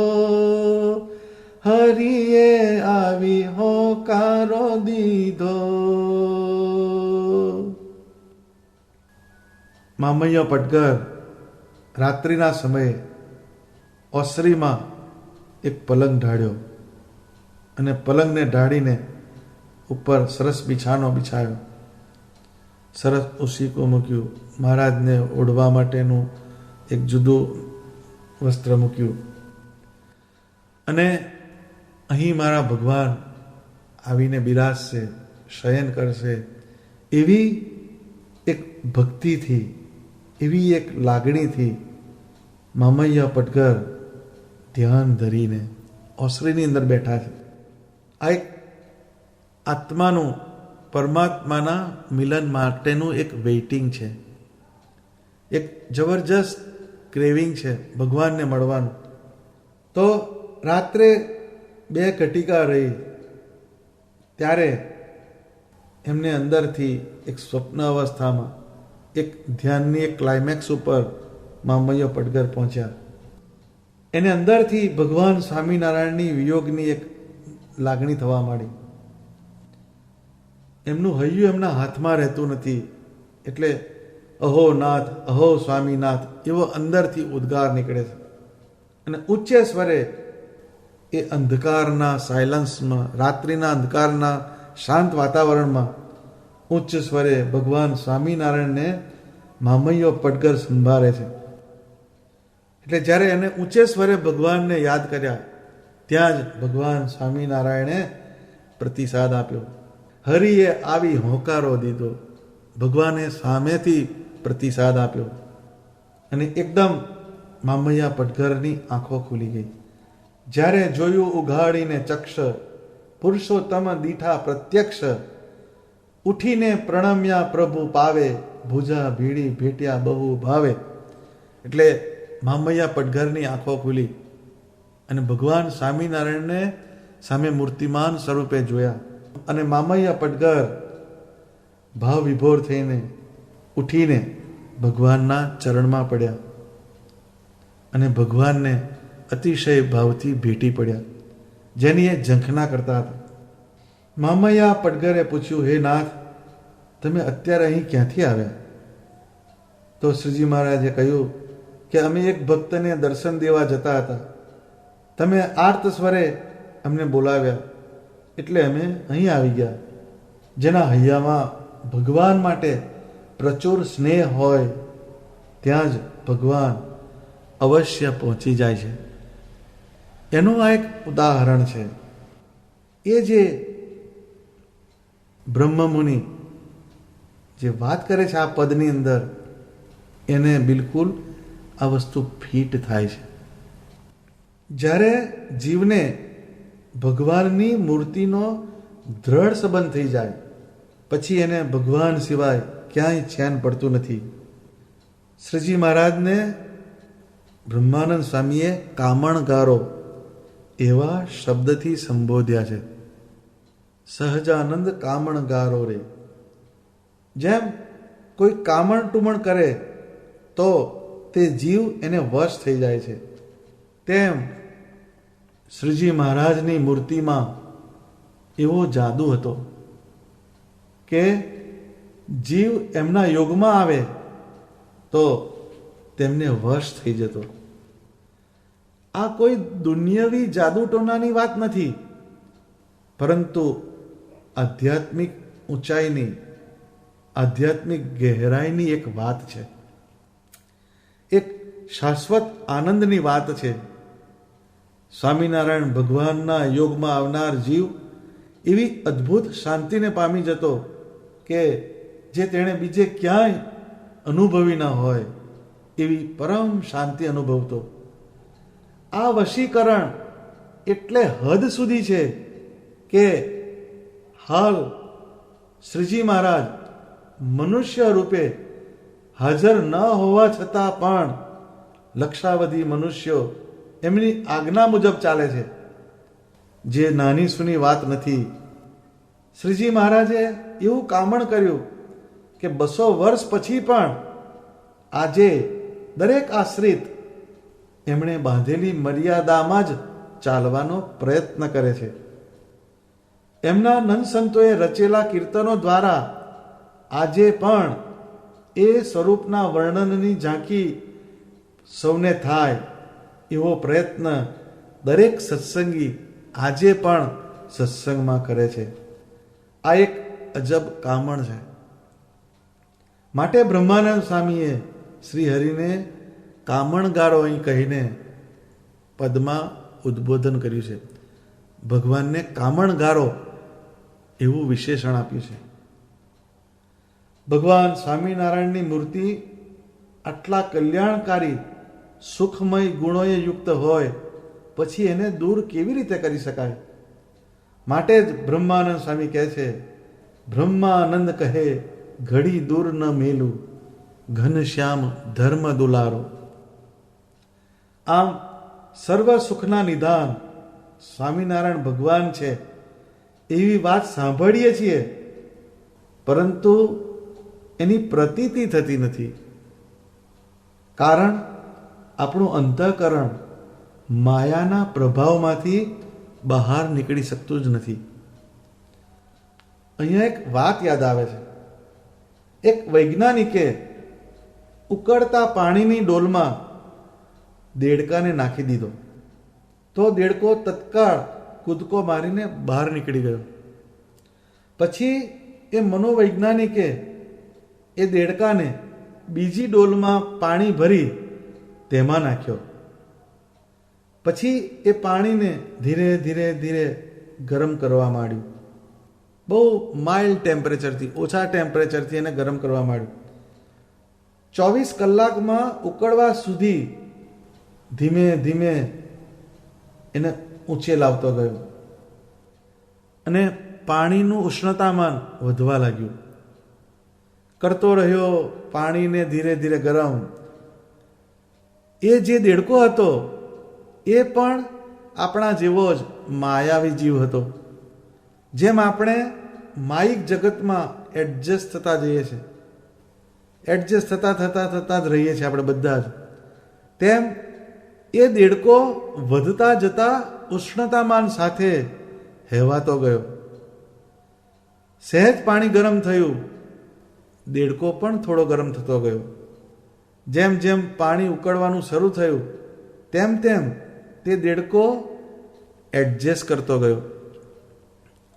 હરિએ આવી હોકારો દીધો. મામૈયા પટગર રાત્રિના સમયે ઓસરીમાં એક પલંગ ઢાળ્યો અને પલંગને ઢાળીને ઉપર સરસ બિછાનો બિછાયો, સરસ ઉસીકો મૂક્યું, મહારાજને ઓઢવા માટેનું એક જુદું વસ્ત્ર મૂક્યું અને અહીં મારા ભગવાન આવીને બિરાજશે, શયન કરશે, એવી એક ભક્તિથી, એવી એક લાગણીથી મામૈયા પટગર ધ્યાન ધરીને ઓસરીની અંદર બેઠા છે. આ એક આત્માનું પરમાત્માના મિલન માટેનું એક વેઇટિંગ છે, એક જબરજસ્ત ક્રેવિંગ છે ભગવાનને મળવાનું. તો રાત્રે 2 ઘટિકા રહી ત્યારે એમને અંદરથી એક સ્વપ્ન અવસ્થામાં એક ધ્યાનની એક ક્લાઇમેક્સ ઉપર મામૈયા પટગર પહોંચ્યા. એને અંદરથી ભગવાન સ્વામિનારાયણની વિયોગની એક લાગણી થવા માંડી. એમનું હૈયું એમના હાથમાં રહેતું નથી, એટલે અહો નાથ અહો સ્વામીનાથ એવો અંદરથી ઉદ્ગાર નીકળે છે અને ઉચ્ચ સ્વરે એ અંધકારના સાયલન્સમાં, રાત્રિના અંધકારના શાંત વાતાવરણમાં ઉચ્ચ સ્વરે ભગવાન સ્વામિનારાયણને મામૈયો પટગર સંભાળે છે. એટલે જ્યારે એને ઊંચે સ્વરે ભગવાનને યાદ કર્યા ત્યાં જ ભગવાન સ્વામિનારાયણે પ્રતિસાદ આપ્યો. હરિએ આવી હોંકારો દીધો, ભગવાને સામેથી પ્રતિસાદ આપ્યો અને એકદમ મામૈયા પટગરની આંખો ખુલી ગઈ. જ્યારે જોયું ઉઘાડીને ચક્ષ, પુરુષોત્તમ દીઠા પ્રત્યક્ષ, ઉઠીને પ્રણમ્યા પ્રભુ પાવે, ભુજા ભીડી ભેટ્યા બહુ ભાવે. એટલે મામૈયા પટગરની આંખો ખુલી અને ભગવાન સ્વામિનારાયણને સામે મૂર્તિમાન સ્વરૂપે જોયા અને મામૈયા પટગર ભાવ વિભોર થઈને ઉઠીને ભગવાનના ચરણમાં પડ્યા અને ભગવાનને અતિશય ભાવથી ભેટી પડ્યા, જેની એ ઝંખના કરતા હતા. મામૈયા પટગરે પૂછ્યું, હે નાથ, તમે અત્યારે અહીં ક્યાંથી આવ્યા? તો શ્રીજી મહારાજે કહ્યું કે અમે એક ભક્તને દર્શન દેવા જતા હતા, તમે આર્ત સ્વરે અમને બોલાવ્યા એટલે અમે અહીં આવી ગયા. જેના હૈયામાં ભગવાન માટે પ્રચુર સ્નેહ હોય ત્યાં જ ભગવાન અવશ્ય પહોંચી જાય છે. એનું આ એક ઉદાહરણ છે. એ જે બ્રહ્મમુનિ જે વાત કરે છે આ પદની અંદર, એને બિલકુલ આ વસ્તુ ફિટ થાય છે. જ્યારે જીવને ભગવાનની મૂર્તિનો દ્રઢ સંબંધ થઈ જાય પછી એને ભગવાન સિવાય ક્યાંય ચેન પડતું નથી. શ્રીજી મહારાજને બ્રહ્માનંદ સ્વામીએ કામણગારો એવા શબ્દથી સંબોધ્યા છે. સહજાનંદ કામણગારો રે. જેમ કોઈ કામણ ટુમણ કરે તો તે જીવ એને વશ થઈ જાય છે, તેમ શ્રીજી મહારાજની મૂર્તિમાં એવો જાદુ હતો કે જીવ એમના યોગમાં આવે તો તેમને વશ થઈ જતો. આ કોઈ દુનિયાવી જાદુ ટોનાની વાત નથી, પરંતુ આધ્યાત્મિક ઊંચાઈની, આધ્યાત્મિક ગહેરાઈની એક વાત છે, એક શાશ્વત આનંદની વાત છે. સ્વામિનારાયણ ભગવાનના યોગમાં આવનાર જીવ એવી અદ્ભુત શાંતિને પામી જતો કે જે તેણે બીજે ક્યાંય અનુભવી ન હોય એવી પરમ શાંતિ અનુભવતો. આ વશીકરણ એટલે હદ સુધી છે કે હાલ શ્રીજી મહારાજ મનુષ્ય રૂપે હાજર ન હોવા છતાં પણ લક્ષાવધિ મનુષ્યો એમની આજ્ઞા મુજબ ચાલે છે, જે નાની સૂની વાત નથી. શ્રીજી મહારાજે એવું કામણ કર્યું કે 200 વર્ષ પછી પણ આજે દરેક આશ્રિત એમણે બાંધેલી મર્યાદામાં જ ચાલવાનો પ્રયત્ન કરે છે. એમના નંદ સંતોએ રચેલા કીર્તનો દ્વારા આજે પણ એ સ્વરૂપના વર્ણનની ઝાંખી સૌને થાય એવો પ્રયત્ન દરેક સત્સંગી આજે પણ સત્સંગમાં કરે છે. આ એક અજબ કામણ છે. માટે બ્રહ્માનંદ સ્વામીએ શ્રી હરિને કામણગારો અહીં કહીને પદમાં ઉદ્બોધન કર્યું છે. ભગવાનને કામણગારો એવું વિશેષણ આપ્યું છે. ભગવાન સ્વામિનારાયણની મૂર્તિ આટલા કલ્યાણકારી સુખમય ગુણોએ યુક્ત હોય પછી એને દૂર કેવી રીતે કરી શકાય? માટે જ બ્રહ્માનંદ સ્વામી કહે છે, બ્રહ્માનંદ કહે ઘડી દૂર ન મેલું, ઘનશ્યામ ધર્મ દુલારો. આમ સર્વ સુખના નિધાન સ્વામિનારાયણ ભગવાન છે એવી વાત સાંભળીએ છીએ, પરંતુ એની પ્રતીતિ થતી નથી. કારણ આપણું અંતઃકરણ માયાના પ્રભાવમાંથી બહાર નીકળી શકતું જ નથી. અહીંયા એક વાત યાદ આવે છે. એક વૈજ્ઞાનિકે ઉકળતા પાણીની ડોલમાં દેડકાને નાખી દીધો તો દેડકો તત્કાળ કૂદકો મારીને બહાર નીકળી ગયો. પછી એ મનોવૈજ્ઞાનિકે એ દેડકાને બીજી ડોલમાં પાણી ભરી તેમાં નાખ્યો. પછી એ પાણીને ધીરે ધીરે ધીરે ગરમ કરવા માંડ્યું. બહુ માઇલ્ડ ટેમ્પરેચરથી, ઓછા ટેમ્પરેચરથી એને ગરમ કરવા માંડ્યું. 24 કલાકમાં ઉકળવા સુધી ધીમે ધીમે એને ઊંચે લાવતો ગયો અને પાણીનું ઉષ્ણતામાન વધવા લાગ્યું. કરતો રહ્યો પાણીને ધીરે ધીરે ગરમ. એ જે દેડકો હતો એ પણ આપણા જેવો જ માયાવી જીવ હતો. જેમ આપણે માયિક જગતમાં એડજસ્ટ થતા જઈએ છીએ, એડજસ્ટ થતા થતા થતા જ રહીએ છીએ આપણે બધા જ, તેમ એ દેડકો વધતા જતા ઉષ્ણતામાન સાથે હેવાતો ગયો. સહેજ પાણી ગરમ થયું, દેડકો પણ થોડો ગરમ થતો ગયો. જેમ જેમ પાણી ઉકળવાનું શરૂ થયું તેમ તેમ તે દેડકો એડજસ્ટ કરતો ગયો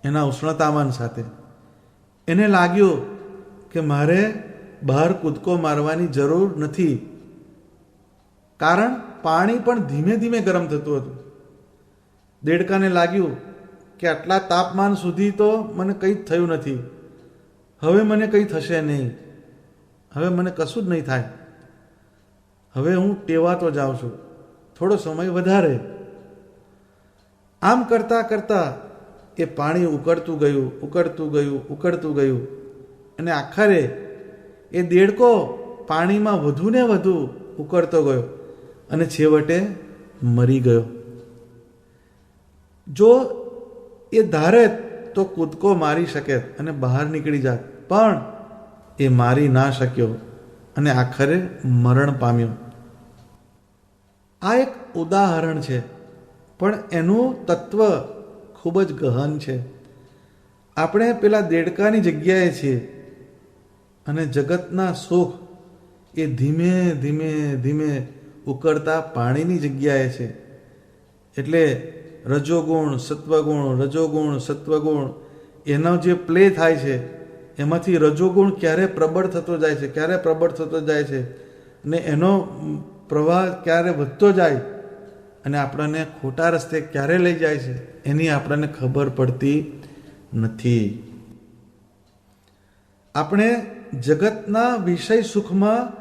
એના ઉષ્ણતામાન સાથે. એને લાગ્યું કે મારે બહાર કૂદકો મારવાની જરૂર નથી, કારણ પાણી પણ ધીમે ધીમે ગરમ થતું હતું. દેડકાને લાગ્યું કે આટલા તાપમાન સુધી તો મને કંઈ જ થયું નથી, હવે મને કંઈ થશે નહીં, હવે મને કશું જ નહીં થાય, હવે હું ટેવાતો જાઉં છું, થોડો સમય વધારે. આમ કરતાં કરતાં એ પાણી ઉકળતું ગયું, ઉકળતું ગયું, ઉકળતું ગયું અને આખરે એ દેડકો પાણીમાં વધુ ને વધુ ઉકળતો ગયો અને છેવટે મરી ગયો. જો એ ધારે તો કૂદકો મારી શકે અને બહાર નીકળી જાત, પણ એ મારી ના શક્યો અને આખરે મરણ પામ્યો. આ એક ઉદાહરણ છે, પણ એનું તત્વ ખૂબ જ ગહન છે. આપણે પેલા દેડકાની જગ્યાએ છીએ અને જગતના સુખ એ ધીમે ધીમે ધીમે ઉકળતા પાણીની જગ્યાએ છે. એટલે રજોગુણ સત્વગુણ, રજોગુણ સત્વગુણ એનો જે પ્લે થાય છે એમાંથી રજોગુણ ક્યારે પ્રબળ થતો જાય છે, ક્યારે પ્રબળ થતો જાય છે અને એનો પ્રવાહ ક્યારે વધતો જાય અને આપણને ખોટા રસ્તે ક્યારે લઈ જાય છે એની આપણને ખબર પડતી નથી. આપણે જગતના વિષય સુખમાં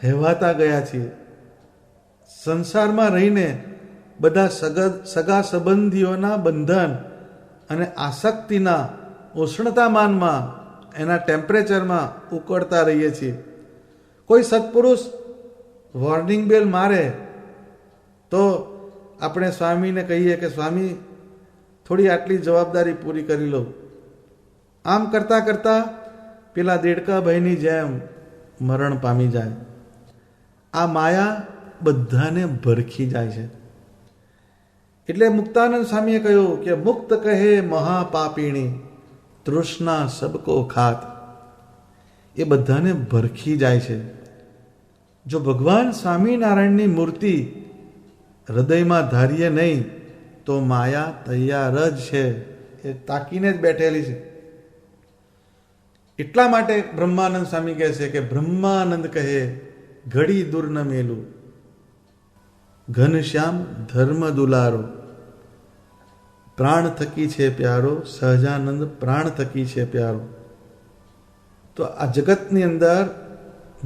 હેવાતા ગયા છીએ. સંસારમાં રહીને બધા સગા સંબંધીઓના બંધન અને આસક્તિના ઉષ્ણતામાનમાં, એના ટેમ્પરેચરમાં ઉકળતા રહીએ છીએ. કોઈ સત્પુરુષ વોર્નિંગ બેલ મારે તો આપણે સ્વામીને કહીએ કે સ્વામી થોડી આટલી જવાબદારી પૂરી કરી લો. આમ કરતાં કરતાં પેલા દેડકાભાઈની જેમ મરણ પામી જાય. આ માયા બધાને ભરખી જાય છે. એટલે મુક્તાનંદ સ્વામીએ કહ્યું કે મુક્ત કહે મહાપાપીણી તૃષ્ણા સબકો ખાત. એ બધાને ભરખી જાય છે. જો ભગવાન સ્વામિનારાયણની મૂર્તિ હૃદયમાં ધારીએ નહીં તો માયા તૈયાર જ છે, એ તાકીને જ બેઠેલી છે. એટલા માટે બ્રહ્માનંદ સ્વામી કહે છે કે બ્રહ્માનંદ કહે ઘડી દૂર ન મેલું, ઘનશ્યામ ધર્મ દુલારો, પ્રાણ થકી છે પ્યારો, સહજાનંદ પ્રાણ થકી છે પ્યારો. તો આ જગતની અંદર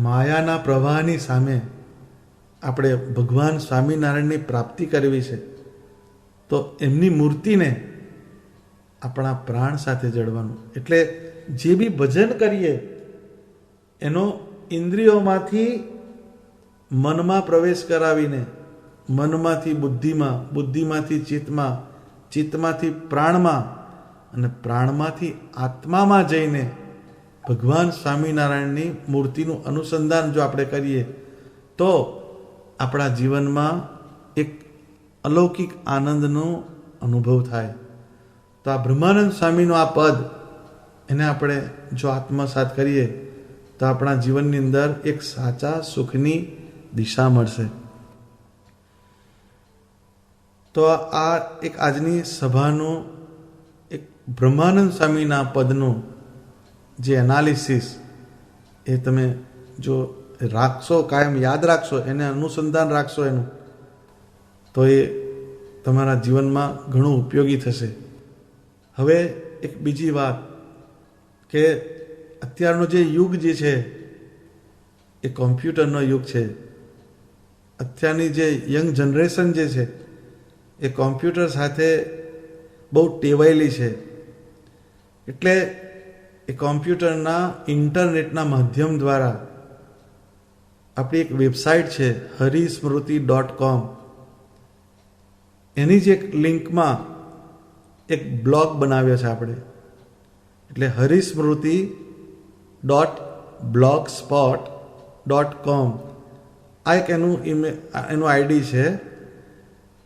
માયાના પ્રવાહની સામે આપણે ભગવાન સ્વામિનારાયણની પ્રાપ્તિ કરવી છે. તો એમની મૂર્તિને આપણા પ્રાણ સાથે જડવાનું. એટલે જે બી ભજન કરીએ એનો ઇન્દ્રિયોમાંથી મનમાં પ્રવેશ કરાવીને, મનમાંથી બુદ્ધિમાં, બુદ્ધિમાંથી ચિત્તમાં, ચિત્તમાંથી પ્રાણમાં અને પ્રાણમાંથી આત્મામાં જઈને ભગવાન સ્વામિનારાયણની મૂર્તિનું અનુસંધાન જો આપણે કરીએ તો આપણા જીવનમાં એક અલૌકિક આનંદનો અનુભવ થાય. તો આ બ્રહ્માનંદ સ્વામીનું આ પદ એને આપણે જો આત્મસાત કરીએ તો આપણા જીવનની અંદર એક સાચા સુખની દિશા મળશે. તો આ એક આજની સભાનું એક બ્રહ્માનંદ સ્વામીના પદનું જે એનાલિસિસ એ તમે જો રાખશો, કાયમ યાદ રાખશો, એને અનુસંધાન રાખશો એનું, તો એ તમારા જીવનમાં ઘણું ઉપયોગી થશે. હવે એક બીજી વાત કે અત્યારનો જે યુગ જે છે એ કોમ્પ્યુટરનો યુગ છે. અત્યારની જે યંગ જનરેશન જે છે એ કોમ્પ્યુટર સાથે બહુ ટેવાયેલી છે. એટલે એ કોમ્પ્યુટરના ઇન્ટરનેટના માધ્યમ દ્વારા આપણી એક વેબસાઇટ છે હરિસ્મૃતિ.com, એની જ એક લિંકમાં એક બ્લોગ બનાવ્યો છે આપણે. એટલે hrismruti.blogspot.com આ એક એનું આઈડી છે.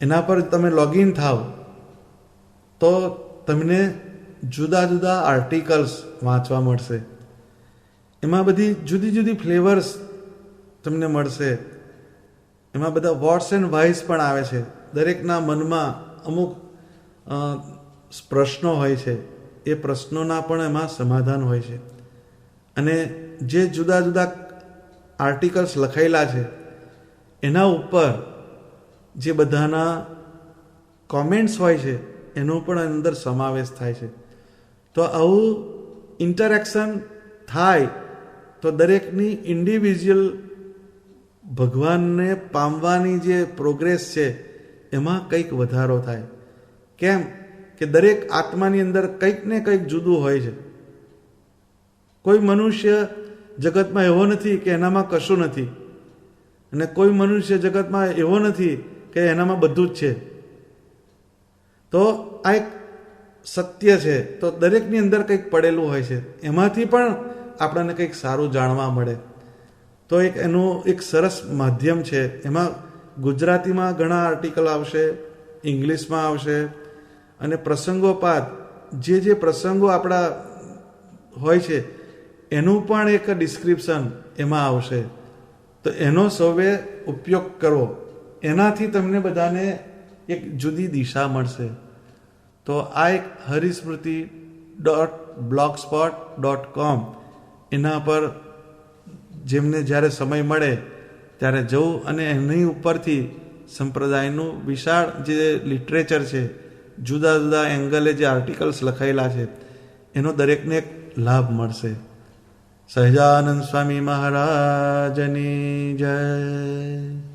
એના પર તમે લોગિન થાવ તો તમને જુદા જુદા આર્ટિકલ્સ વાંચવા મળશે. એમાં બધી જુદી જુદી ફ્લેવર્સ તમને મળશે. એમાં બધા વોટ્સ એન્ડ વાઇસ પણ આવે છે. દરેકના મનમાં અમુક પ્રશ્નો હોય છે, એ પ્રશ્નોના પણ એમાં સમાધાન હોય છે. અને જે જુદા જુદા આર્ટિકલ્સ લખાયેલા છે એના ઉપર જે બધાના કોમેન્ટ્સ હોય છે એનો પણ અંદર સમાવેશ થાય છે. તો આવું ઇન્ટરેક્શન થાય તો દરેકની ઇન્ડિવિજ્યુઅલ ભગવાનને પામવાની જે પ્રોગ્રેસ છે એમાં કંઈક વધારો થાય. કેમ કે દરેક આત્માની અંદર કંઈક ને કંઈક જુદું હોય છે. કોઈ મનુષ્ય જગતમાં એવો નથી કે એનામાં કશું નથી, અને કોઈ મનુષ્ય જગતમાં એવો નથી કે એનામાં બધું જ છે. તો આ એક સત્ય છે. તો દરેકની અંદર કંઈક પડેલું હોય છે, એમાંથી પણ આપણને કંઈક સારું જાણવા મળે. તો એક એનું એક સરસ માધ્યમ છે. એમાં ગુજરાતીમાં ઘણા આર્ટિકલ આવશે, ઇંગ્લિશમાં આવશે, અને પ્રસંગોપાત જે પ્રસંગો આપણા હોય છે એનું પણ એક ડિસ્ક્રિપ્શન એમાં આવશે. તો એનો સૌએ ઉપયોગ કરવો, એનાથી તમને બધાને એક જુદી દિશા મળશે. તો આ એક hrismruti.blogspot.com એના પર જેમને જ્યારે સમય મળે ત્યારે જવું અને એની ઉપરથી સંપ્રદાયનું વિશાળ જે લિટરેચર છે, જુદા જુદા એંગલે જે આર્ટિકલ્સ લખાયેલા છે એનો દરેકને એક લાભ મળશે. સહજાનંદ સ્વામી મહારાજની જય.